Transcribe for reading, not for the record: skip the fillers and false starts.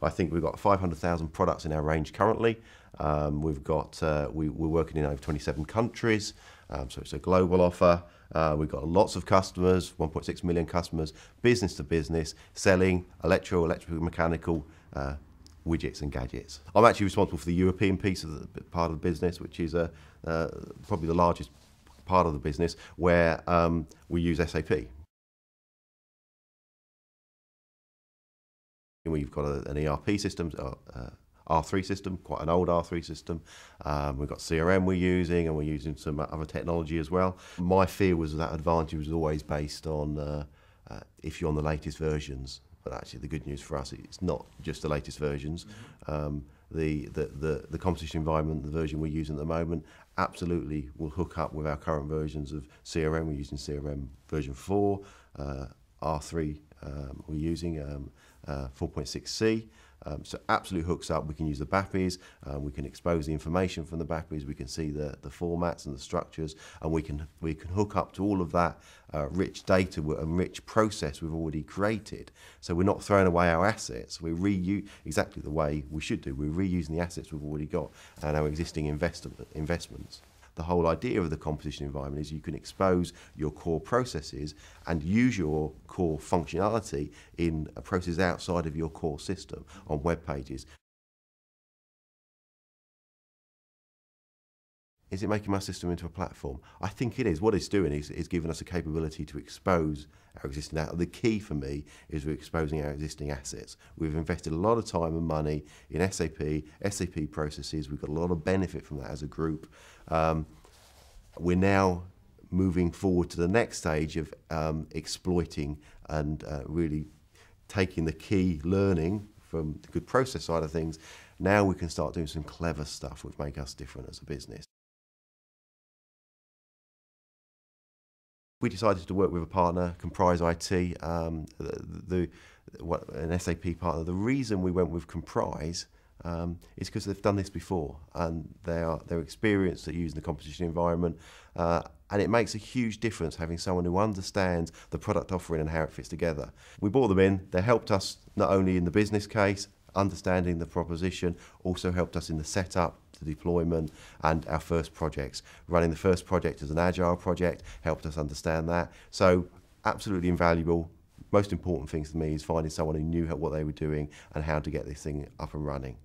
I think we've got 500,000 products in our range currently. We're working in over 27 countries, so it's a global offer. We've got lots of customers, 1.6 million customers, business to business, selling electrical, mechanical widgets and gadgets. I'm actually responsible for the European piece of the part of the business, which is probably the largest part of the business, where we use SAP. We've got an ERP system, R3 system, quite an old R3 system. We've got CRM we're using, and we're using some other technology as well. My fear was that advantage was always based on if you're on the latest versions. But actually, the good news for us, it's not just the latest versions. The competition environment, the version we're using at the moment, absolutely will hook up with our current versions of CRM. We're using CRM version 4, R3 we're using 4.6C. So absolutely hooks up. We can use the BPMs, we can expose the information from the BPMs, we can see the formats and the structures, and we can hook up to all of that rich data and rich process we've already created. So we're not throwing away our assets. We reuse exactly the way we should do. We're reusing the assets we've already got and our existing investments. The whole idea of the competition environment is you can expose your core processes and use your core functionality in a process outside of your core system on web pages. Is it making my system into a platform? I think it is. What it's doing is giving us a capability to expose our existing assets. The key for me is we're exposing our existing assets. We've invested a lot of time and money in SAP processes. We've got a lot of benefit from that as a group. We're now moving forward to the next stage of exploiting and really taking the key learning from the good process side of things. Now we can start doing some clever stuff which make us different as a business. We decided to work with a partner, Comprise IT, an SAP partner. The reason we went with Comprise is because they've done this before, and they're experienced at using the competition environment, and it makes a huge difference having someone who understands the product offering and how it fits together. We brought them in. They helped us not only in the business case, understanding the proposition, also helped us in the setup, the deployment, and our first projects. Running the first project as an agile project helped us understand that. So absolutely invaluable. Most important thing to me is finding someone who knew what they were doing and how to get this thing up and running.